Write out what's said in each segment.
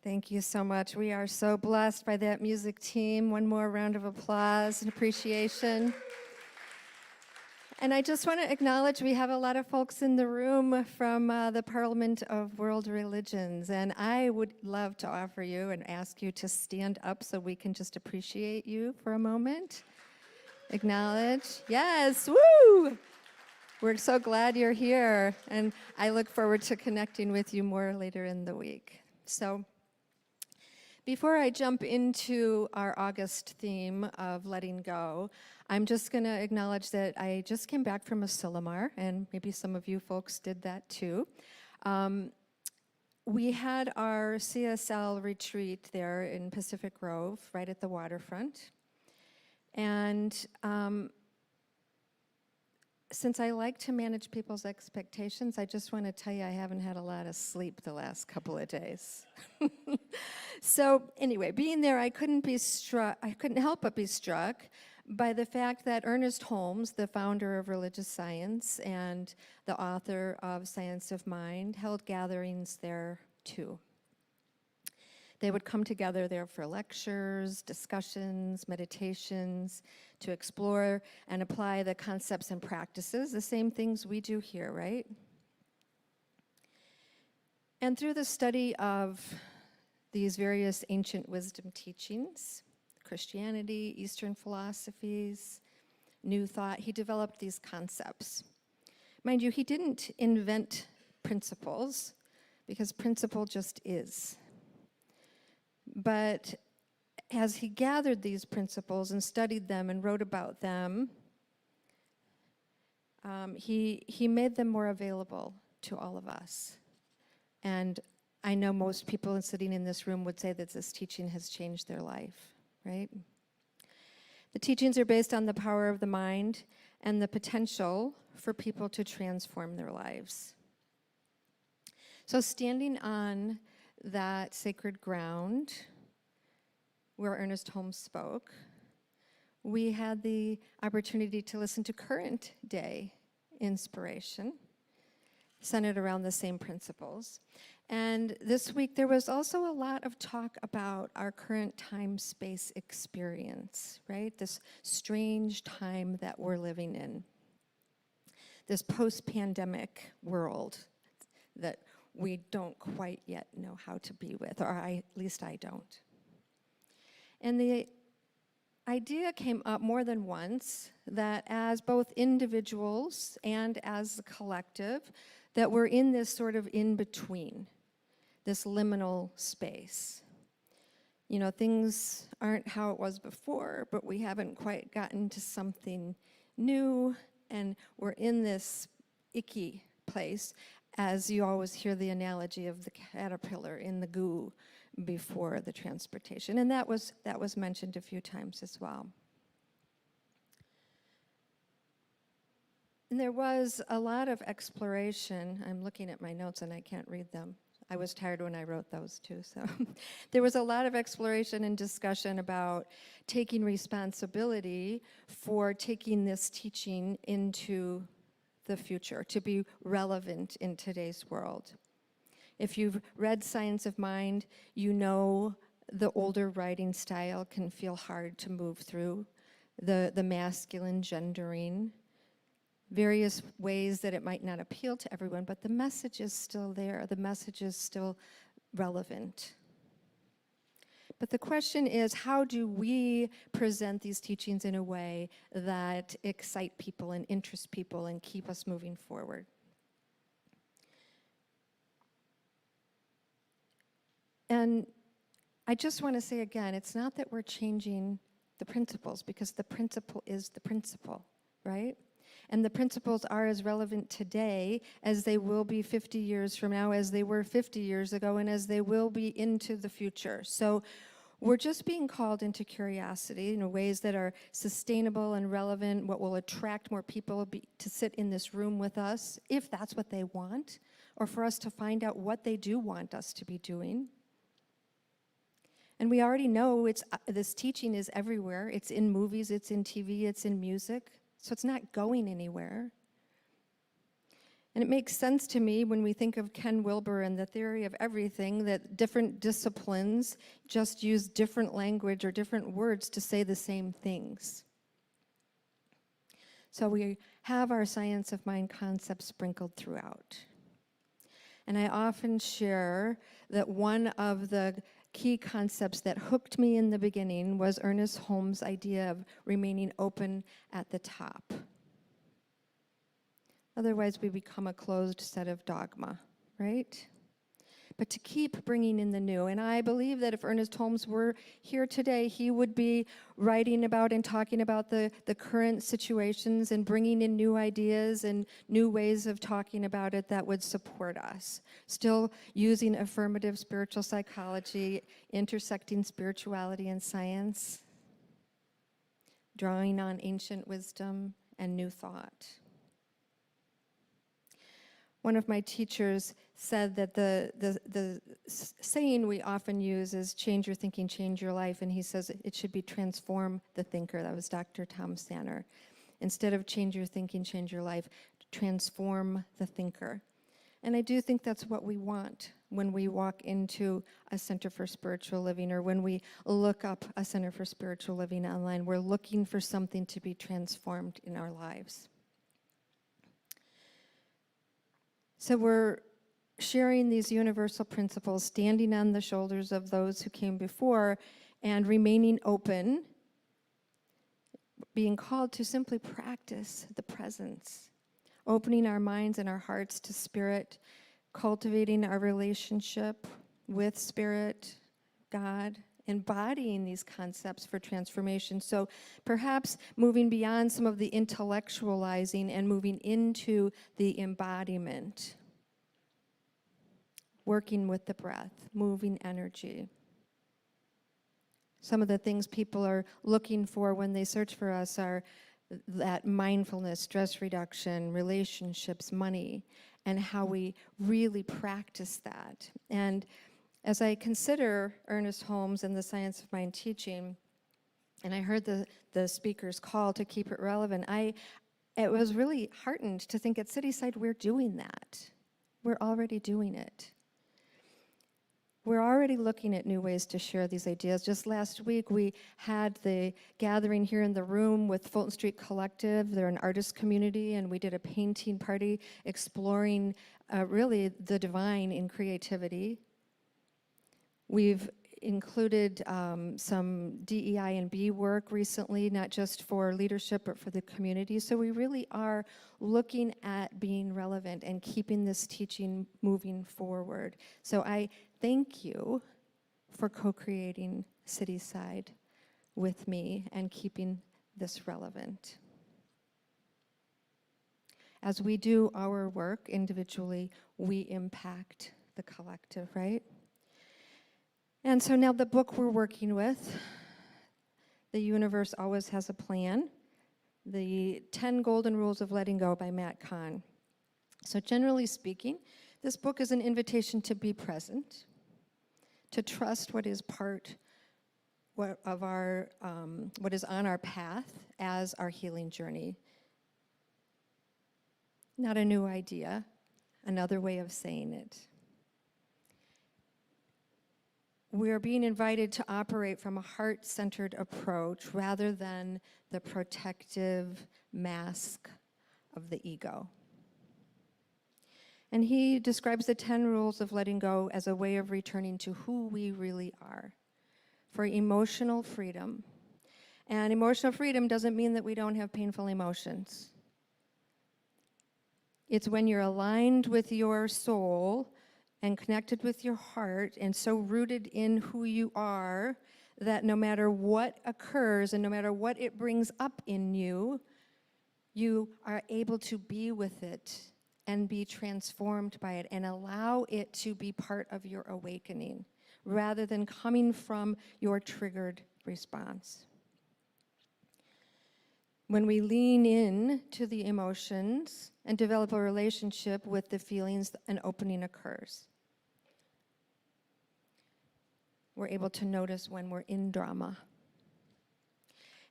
Thank you so much. We are so blessed by that music team. One more round of applause and appreciation. And I just want to acknowledge we have a lot of folks in the room from the Parliament of World Religions. And I would love to offer you and ask you to stand up so we can just appreciate you for a moment. Acknowledge. Yes, woo! We're so glad you're here. And I look forward to connecting with you more later in the week. So before I jump into our August theme of letting go, I'm just going to acknowledge that I just came back from a Asilomar, and maybe some of you folks did that too. We had our CSL retreat there in Pacific Grove, right at the waterfront. And since I like to manage people's expectations, I just want to tell you I haven't had a lot of sleep the last couple of days. So anyway, being there, I couldn't help but be struck by the fact that Ernest Holmes, the founder of religious science and the author of Science of Mind, held gatherings there too. They would come together there for lectures, discussions, meditations, to explore and apply the concepts and practices, the same things we do here, right? And through the study of these various ancient wisdom teachings, Christianity, Eastern philosophies, New Thought, he developed these concepts. Mind you, he didn't invent principles, because principle just is. But as he gathered these principles and studied them and wrote about them, he made them more available to all of us. And I know most people sitting in this room would say that this teaching has changed their life, right? The teachings are based on the power of the mind and the potential for people to transform their lives. So standing on that sacred ground where Ernest Holmes spoke, we had the opportunity to listen to current day inspiration centered around the same principles. And this week there was also a lot of talk about our current time-space experience, right? This strange time that we're living in. This post-pandemic world that we don't quite yet know how to be with, or at least I don't. And the idea came up more than once that as both individuals and as a collective, that we're in this sort of in-between, this liminal space. You know, things aren't how it was before, but we haven't quite gotten to something new, and we're in this icky place, as you always hear the analogy of the caterpillar in the goo before the transportation. And that was mentioned a few times as well. And there was a lot of exploration. I'm looking at my notes and I can't read them. I was tired when I wrote those too, so. There was a lot of exploration and discussion about taking responsibility for taking this teaching into the future, to be relevant in today's world. If you've read Science of Mind, you know the older writing style can feel hard to move through, the masculine gendering, various ways that it might not appeal to everyone, but the message is still there, the message is still relevant. But the question is, how do we present these teachings in a way that excite people and interest people and keep us moving forward? And I just want to say again, it's not that we're changing the principles, because the principle is the principle, right? And the principles are as relevant today as they will be 50 years from now, as they were 50 years ago, and as they will be into the future. So we're just being called into curiosity in ways that are sustainable and relevant, what will attract more people to sit in this room with us, if that's what they want, or for us to find out what they do want us to be doing. And we already know this teaching is everywhere. It's in movies, it's in TV, it's in music. So it's not going anywhere. And it makes sense to me when we think of Ken Wilber and the theory of everything, that different disciplines just use different language or different words to say the same things. So we have our science of mind concepts sprinkled throughout. And I often share that one of the key concepts that hooked me in the beginning was Ernest Holmes' idea of remaining open at the top. Otherwise, we become a closed set of dogma, right? But to keep bringing in the new. And I believe that if Ernest Holmes were here today, he would be writing about and talking about the current situations and bringing in new ideas and new ways of talking about it that would support us. Still using affirmative spiritual psychology, intersecting spirituality and science, drawing on ancient wisdom and new thought. One of my teachers said that the saying we often use is change your thinking, change your life, and he says it should be transform the thinker. That was Dr. Tom Sanner. Instead of change your thinking, change your life, transform the thinker. And I do think that's what we want when we walk into a Center for Spiritual Living or when we look up a Center for Spiritual Living online. We're looking for something to be transformed in our lives. So we're sharing these universal principles, standing on the shoulders of those who came before, and remaining open, being called to simply practice the presence, opening our minds and our hearts to spirit, cultivating our relationship with spirit, God, embodying these concepts for transformation. So perhaps moving beyond some of the intellectualizing and moving into the embodiment, working with the breath, moving energy. Some of the things people are looking for when they search for us are that mindfulness, stress reduction, relationships, money, and how we really practice that. And as I consider Ernest Holmes and the science of mind teaching, and I heard the speaker's call to keep it relevant, it was really heartened to think at Cityside we're doing that. We're already doing it. We're already looking at new ways to share these ideas. Just last week, we had the gathering here in the room with Fulton Street Collective. They're an artist community, and we did a painting party exploring really the divine in creativity. We've included some DEI and B work recently, not just for leadership, but for the community. So we really are looking at being relevant and keeping this teaching moving forward. So I thank you for co-creating Cityside with me and keeping this relevant. As we do our work individually, we impact the collective, right? And so now the book we're working with, The Universe Always Has a Plan, The 10 Golden Rules of Letting Go by Kahn. So generally speaking, this book is an invitation to be present, to trust what is part of our, what is on our path as our healing journey. Not a new idea, another way of saying it. We are being invited to operate from a heart-centered approach rather than the protective mask of the ego. And he describes the 10 rules of letting go as a way of returning to who we really are, for emotional freedom. And emotional freedom doesn't mean that we don't have painful emotions. It's when you're aligned with your soul and connected with your heart and so rooted in who you are that no matter what occurs and no matter what it brings up in you, you are able to be with it and be transformed by it and allow it to be part of your awakening rather than coming from your triggered response. When we lean in to the emotions and develop a relationship with the feelings, an opening occurs. We're able to notice when we're in drama.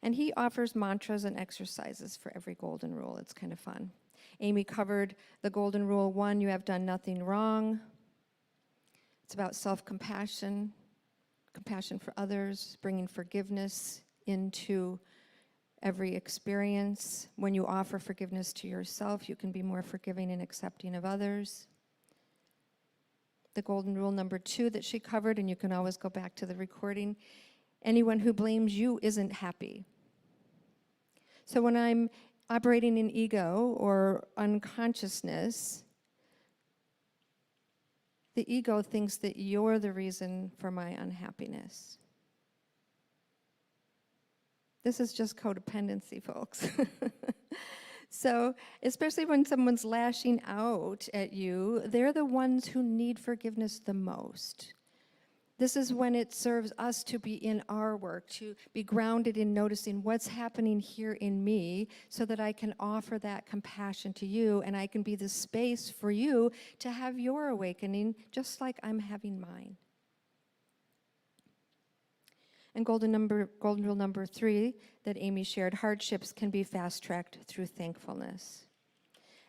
And he offers mantras and exercises for every golden rule. It's kind of fun. Amy covered the golden rule 1, you have done nothing wrong. It's about self-compassion, compassion for others, bringing forgiveness into every experience. When you offer forgiveness to yourself, you can be more forgiving and accepting of others. The golden rule number 2 that she covered, and you can always go back to the recording, anyone who blames you isn't happy. So when I'm operating in ego or unconsciousness, the ego thinks that you're the reason for my unhappiness. This is just codependency, folks. So, especially when someone's lashing out at you, they're the ones who need forgiveness the most. This is when it serves us to be in our work, to be grounded in noticing what's happening here in me so that I can offer that compassion to you and I can be the space for you to have your awakening just like I'm having mine. And golden rule number 3 that Amy shared, hardships can be fast-tracked through thankfulness.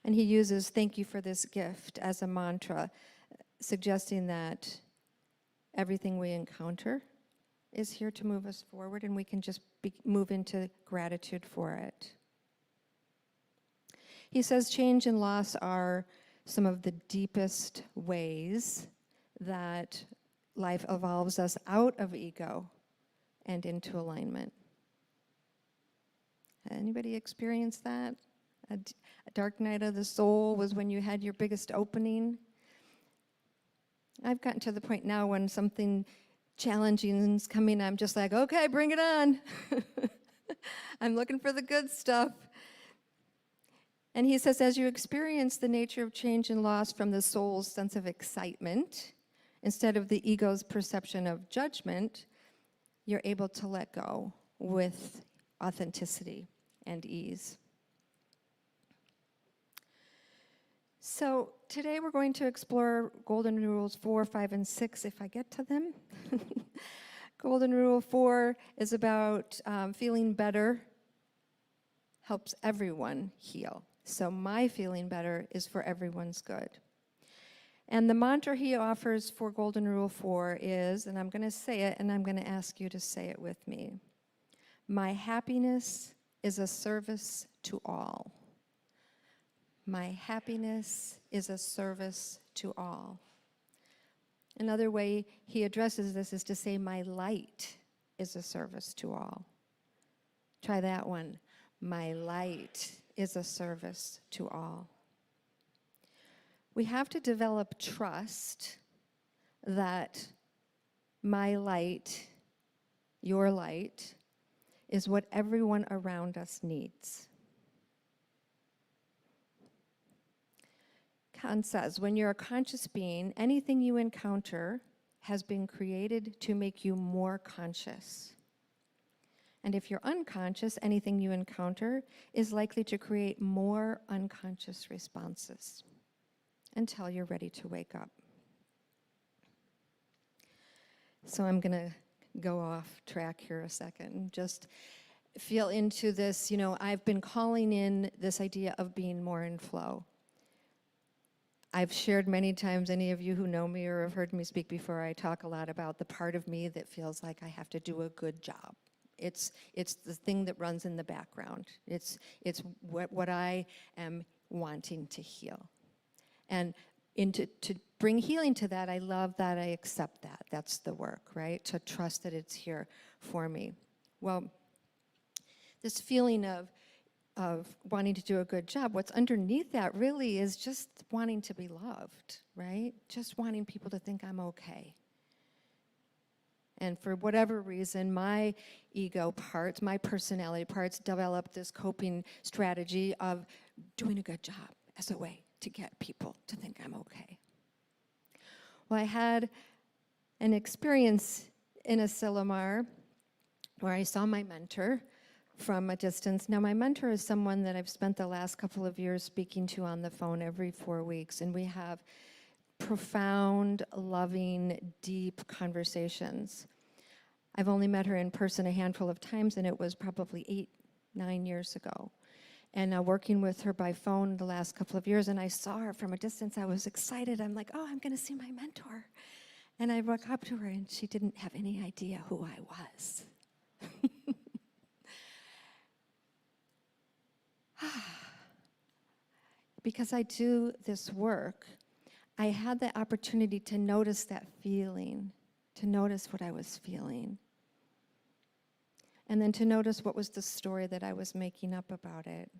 And he uses thank you for this gift as a mantra, suggesting that everything we encounter is here to move us forward and we can just move into gratitude for it. He says change and loss are some of the deepest ways that life evolves us out of ego and into alignment. Anybody experienced that? A dark night of the soul was when you had your biggest opening. I've gotten to the point now when something challenging is coming, I'm just like, okay, bring it on. I'm looking for the good stuff. And he says, as you experience the nature of change and loss from the soul's sense of excitement, instead of the ego's perception of judgment, you're able to let go with authenticity and ease. So today we're going to explore golden rules 4, 5, and 6, if I get to them. Golden rule 4 is about feeling better helps everyone heal. So my feeling better is for everyone's good. And the mantra he offers for golden rule 4 is, and I'm going to say it, and I'm going to ask you to say it with me. My happiness is a service to all. My happiness is a service to all. Another way he addresses this is to say, my light is a service to all. Try that one. My light is a service to all. We have to develop trust that my light, your light, is what everyone around us needs. Kahn says, when you're a conscious being, anything you encounter has been created to make you more conscious. And if you're unconscious, anything you encounter is likely to create more unconscious responses until you're ready to wake up. So I'm going to go off track here a second. Just feel into this, I've been calling in this idea of being more in flow. I've shared many times, any of you who know me or have heard me speak before, I talk a lot about the part of me that feels like I have to do a good job. It's the thing that runs in the background. It's what I am wanting to heal. And to bring healing to that, I love that, I accept that. That's the work, right? To trust that it's here for me. Well, this feeling of wanting to do a good job, what's underneath that really is just wanting to be loved, right? Just wanting people to think I'm okay. And for whatever reason, my ego parts, my personality parts developed this coping strategy of doing a good job as a way to get people to think I'm okay. Well, I had an experience in Asilomar where I saw my mentor from a distance. Now, my mentor is someone that I've spent the last couple of years speaking to on the phone every 4 weeks, and we have profound, loving, deep conversations. I've only met her in person a handful of times, and it was probably 8, 9 years ago. and working with her by phone the last couple of years, and I saw her from a distance. I was excited. I'm like, oh, I'm going to see my mentor. And I walked up to her, and she didn't have any idea who I was. Because I do this work, I had the opportunity to notice that feeling, to notice what I was feeling. And then to notice what was the story that I was making up about it.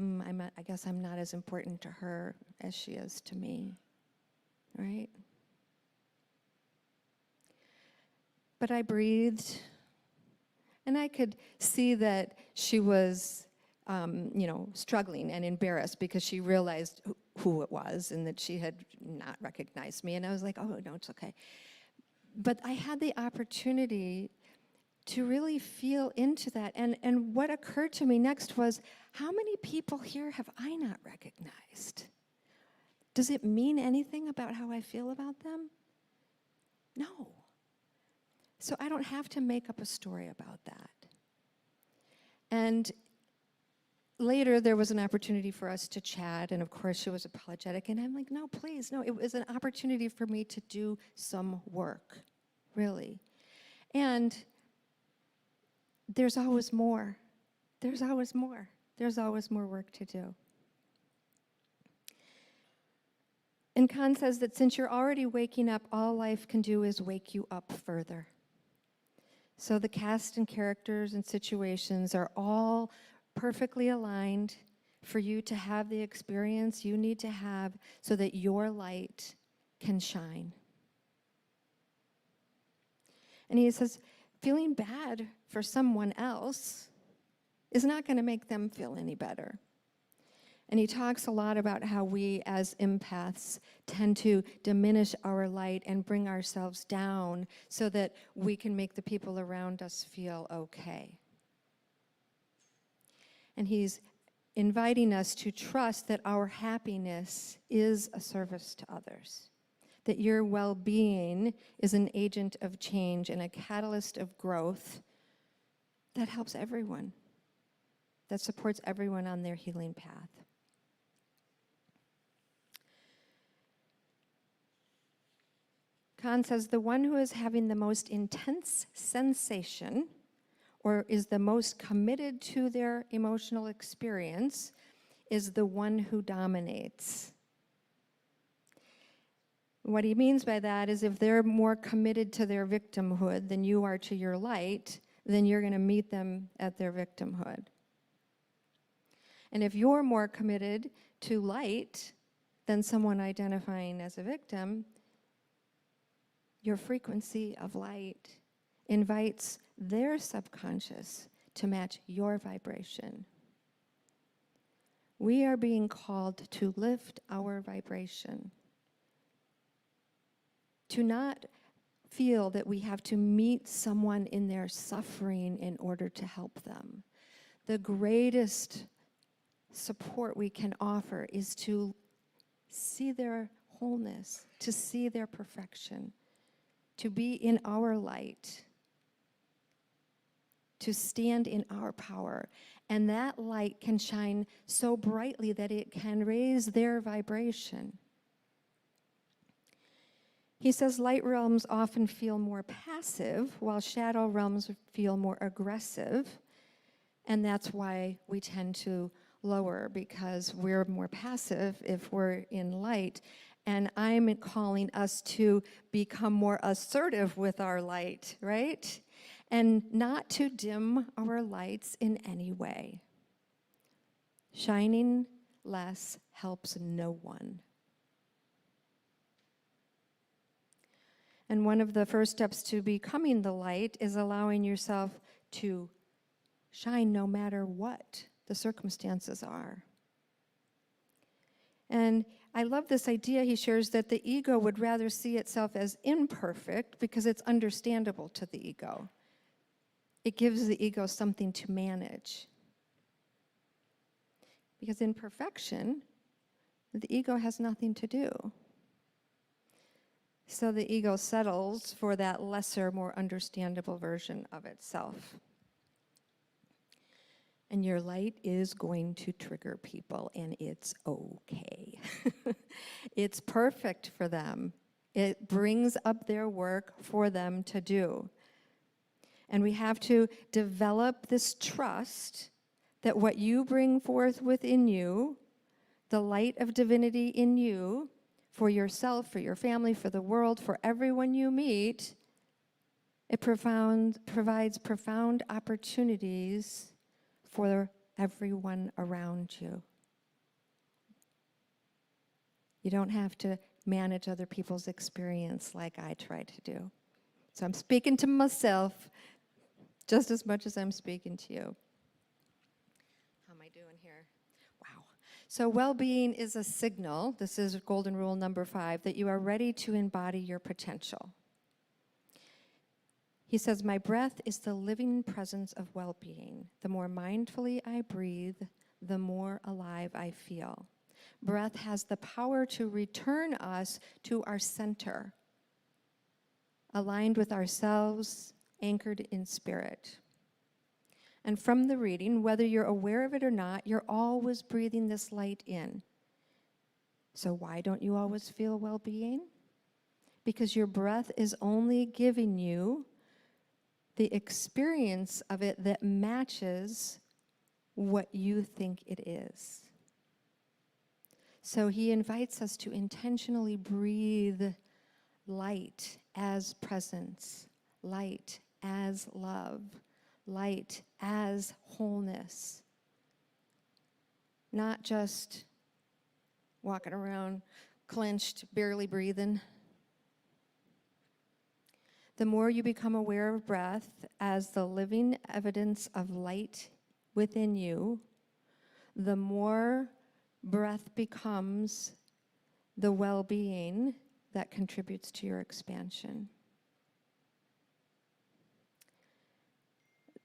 I guess I'm not as important to her as she is to me, right? But I breathed, and I could see that she was, struggling and embarrassed because she realized who it was and that she had not recognized me. And I was like, oh, no, it's okay. But I had the opportunity to really feel into that. And what occurred to me next was, how many people here have I not recognized? Does it mean anything about how I feel about them? No. So I don't have to make up a story about that. And later, there was an opportunity for us to chat, and of course, she was apologetic. And I'm like, no, please, no. It was an opportunity for me to do some work, really. And there's always more. There's always more. There's always more work to do. And Kahn says that since you're already waking up, all life can do is wake you up further. So the cast and characters and situations are all perfectly aligned for you to have the experience you need to have so that your light can shine. And he says, feeling bad for someone else is not going to make them feel any better. And he talks a lot about how we as empaths tend to diminish our light and bring ourselves down so that we can make the people around us feel okay. And he's inviting us to trust that our happiness is a service to others, that your well-being is an agent of change and a catalyst of growth that helps everyone, that supports everyone on their healing path. Kahn says, the one who is having the most intense sensation or is the most committed to their emotional experience is the one who dominates. What he means by that is if they're more committed to their victimhood than you are to your light, then you're going to meet them at their victimhood. And if you're more committed to light than someone identifying as a victim, your frequency of light invites their subconscious to match your vibration. We are being called to lift our vibration, to not feel that we have to meet someone in their suffering in order to help them. The greatest support we can offer is to see their wholeness, to see their perfection, to be in our light, to stand in our power. And that light can shine so brightly that it can raise their vibration. He says light realms often feel more passive, while shadow realms feel more aggressive. And that's why we tend to lower, because we're more passive if we're in light. And I'm calling us to become more assertive with our light, right? And not to dim our lights in any way. Shining less helps no one. And one of the first steps to becoming the light is allowing yourself to shine no matter what the circumstances are. And I love this idea he shares that the ego would rather see itself as imperfect because it's understandable to the ego. It gives the ego something to manage. Because in perfection, the ego has nothing to do. So the ego settles for that lesser, more understandable version of itself. And your light is going to trigger people, and it's okay. It's perfect for them. It brings up their work for them to do. And we have to develop this trust that what you bring forth within you, the light of divinity in you, for yourself, for your family, for the world, for everyone you meet, it provides profound opportunities for everyone around you. You don't have to manage other people's experience like I try to do. So I'm speaking to myself just as much as I'm speaking to you. How am I doing here? Wow. So well-being is a signal, this is golden rule number 5, that you are ready to embody your potential. He says, my breath is the living presence of well-being. The more mindfully I breathe, the more alive I feel. Breath has the power to return us to our center, aligned with ourselves, anchored in spirit. And from the reading, whether you're aware of it or not, you're always breathing this light in. So why don't you always feel well-being? Because your breath is only giving you the experience of it that matches what you think it is. So he invites us to intentionally breathe light as presence, light as love, light as wholeness. Not just walking around clenched, barely breathing. The more you become aware of breath as the living evidence of light within you, the more breath becomes the well-being that contributes to your expansion.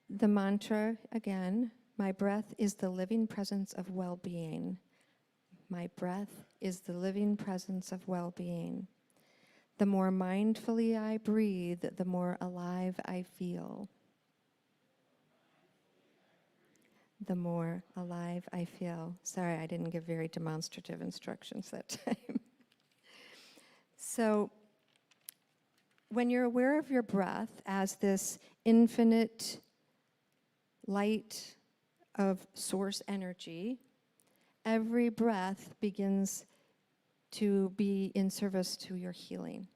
The mantra, again, my breath is the living presence of well-being. My breath is the living presence of well-being. The more mindfully I breathe, the more alive I feel. The more alive I feel. Sorry, I didn't give very demonstrative instructions that time. So, when you're aware of your breath as this infinite light of source energy, every breath begins to be in service to your healing.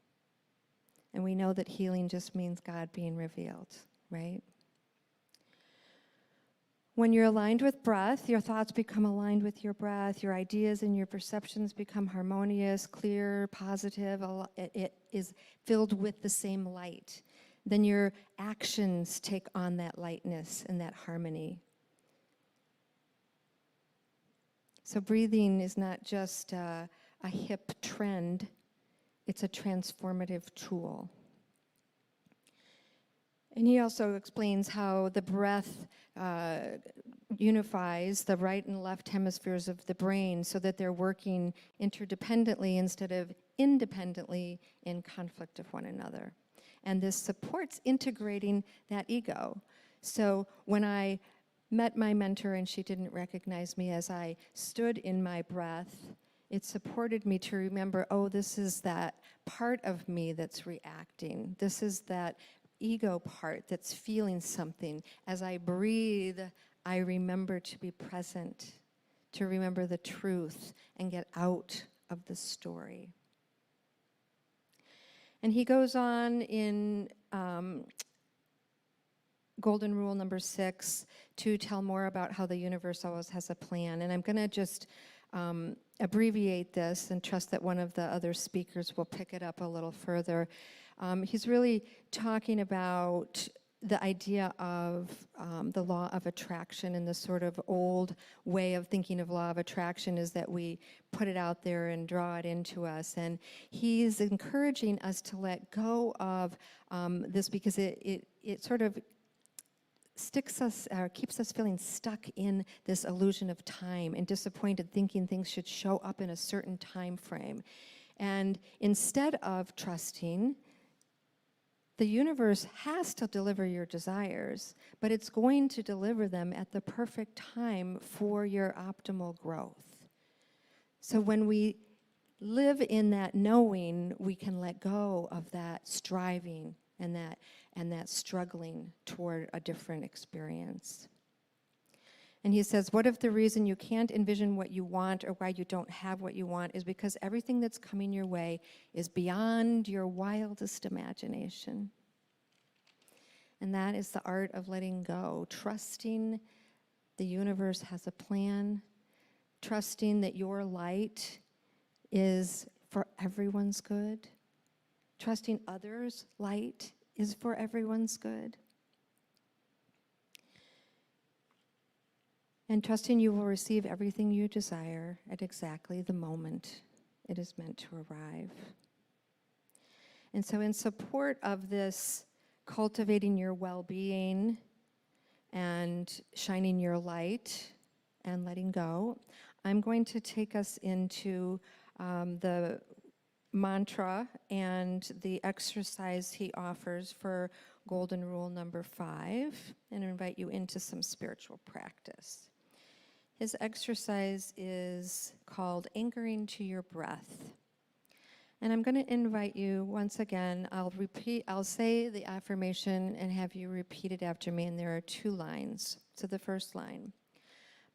And we know that healing just means God being revealed, right? When you're aligned with breath, your thoughts become aligned with your breath, your ideas and your perceptions become harmonious, clear, positive. It is filled with the same light. Then your actions take on that lightness and that harmony. So breathing is not just a hip trend, it's a transformative tool. And he also explains how the breath unifies the right and left hemispheres of the brain so that they're working interdependently instead of independently in conflict of one another. And this supports integrating that ego. So when I met my mentor and she didn't recognize me as I stood in my breath, it supported me to remember, oh, this is that part of me that's reacting. This is that ego part that's feeling something. As I breathe, I remember to be present, to remember the truth and get out of the story. And he goes on in golden rule number 6 to tell more about how the universe always has a plan. And I'm going to just abbreviate this and trust that one of the other speakers will pick it up a little further. He's really talking about the idea of the law of attraction, and the sort of old way of thinking of law of attraction is that we put it out there and draw it into us. And he's encouraging us to let go of this because it sort of sticks us, or keeps us feeling stuck in this illusion of time and disappointed, thinking things should show up in a certain time frame. And instead of trusting The universe has to deliver your desires, but it's going to deliver them at the perfect time for your optimal growth. So when we live in that knowing, we can let go of that striving and that struggling toward a different experience. And he says, what if the reason you can't envision what you want or why you don't have what you want is because everything that's coming your way is beyond your wildest imagination? And that is the art of letting go, trusting the universe has a plan, trusting that your light is for everyone's good, trusting others' light is for everyone's good. And trusting you will receive everything you desire at exactly the moment it is meant to arrive. And so in support of this cultivating your well-being and shining your light and letting go, I'm going to take us into the mantra and the exercise he offers for golden rule number 5 and invite you into some spiritual practice. His exercise is called anchoring to your breath. And I'm going to invite you once again, I'll say the affirmation and have you repeat it after me, and there are 2 lines. So the first line,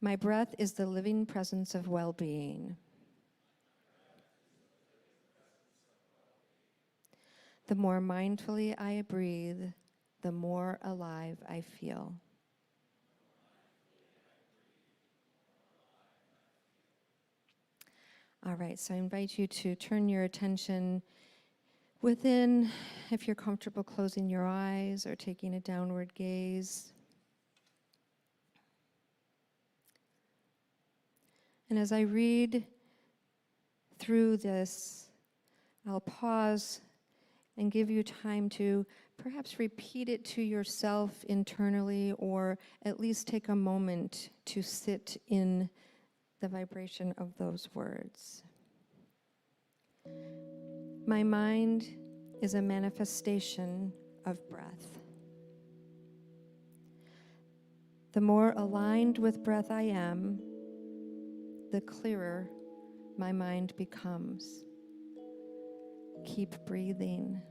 my breath is the living presence of well-being. The more mindfully I breathe, the more alive I feel. All right, so I invite you to turn your attention within, if you're comfortable closing your eyes or taking a downward gaze. And as I read through this, I'll pause and give you time to perhaps repeat it to yourself internally, or at least take a moment to sit in the vibration of those words. My mind is a manifestation of breath. The more aligned with breath I am, the clearer my mind becomes. Keep breathing.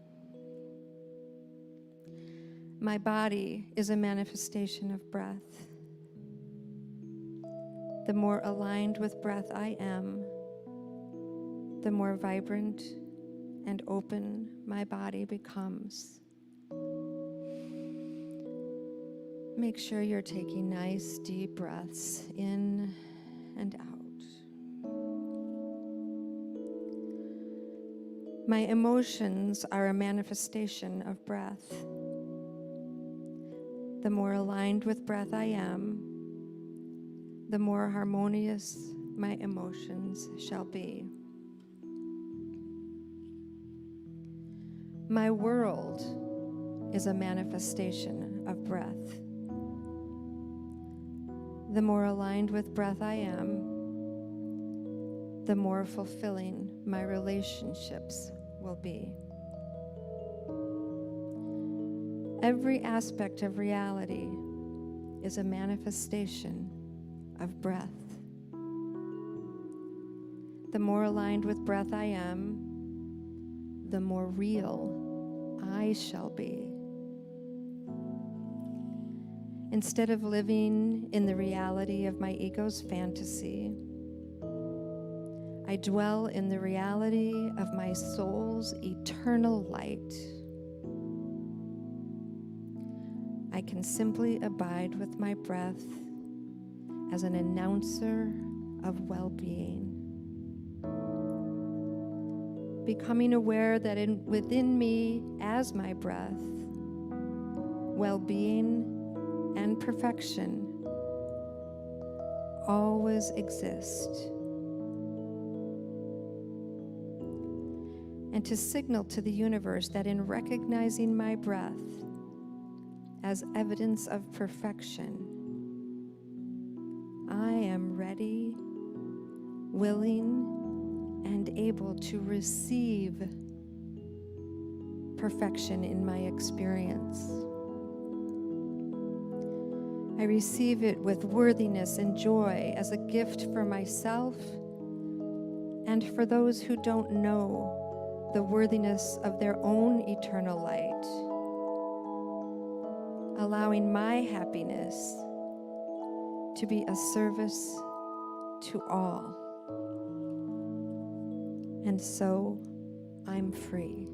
My body is a manifestation of breath. The more aligned with breath I am, the more vibrant and open my body becomes. Make sure you're taking nice, deep breaths in and out. My emotions are a manifestation of breath. The more aligned with breath I am, the more harmonious my emotions shall be. My world is a manifestation of breath. The more aligned with breath I am, the more fulfilling my relationships will be. Every aspect of reality is a manifestation of breath. The more aligned with breath I am, the more real I shall be. Instead of living in the reality of my ego's fantasy, I dwell in the reality of my soul's eternal light. I can simply abide with my breath as an announcer of well-being. Becoming aware that within me, as my breath, well-being and perfection always exist. And to signal to the universe that in recognizing my breath as evidence of perfection, I am ready, willing, and able to receive perfection in my experience. I receive it with worthiness and joy as a gift for myself and for those who don't know the worthiness of their own eternal light, allowing my happiness to be a service to all. And so I'm free.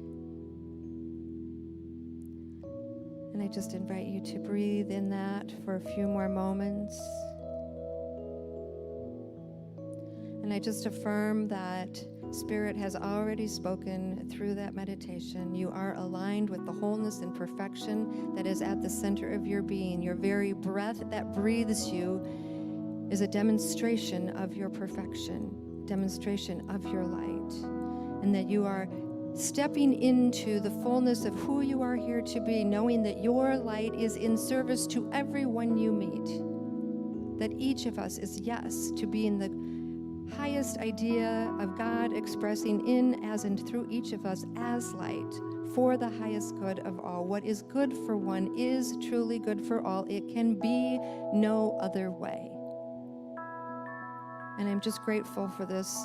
And I just invite you to breathe in that for a few more moments. And I just affirm that Spirit has already spoken through that meditation. You are aligned with the wholeness and perfection that is at the center of your being. Your very breath that breathes you is a demonstration of your perfection, demonstration of your light, and that you are stepping into the fullness of who you are here to be, knowing that your light is in service to everyone you meet, that each of us is yes to being the highest idea of God expressing in, as, and through each of us as light for the highest good of all. What is good for one is truly good for all. It can be no other way. And I'm just grateful for this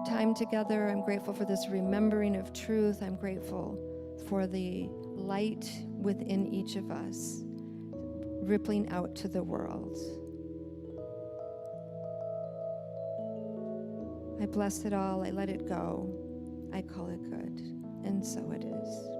time together. I'm grateful for this remembering of truth. I'm grateful for the light within each of us, rippling out to the world. I bless it all. I let it go. I call it good. And so it is.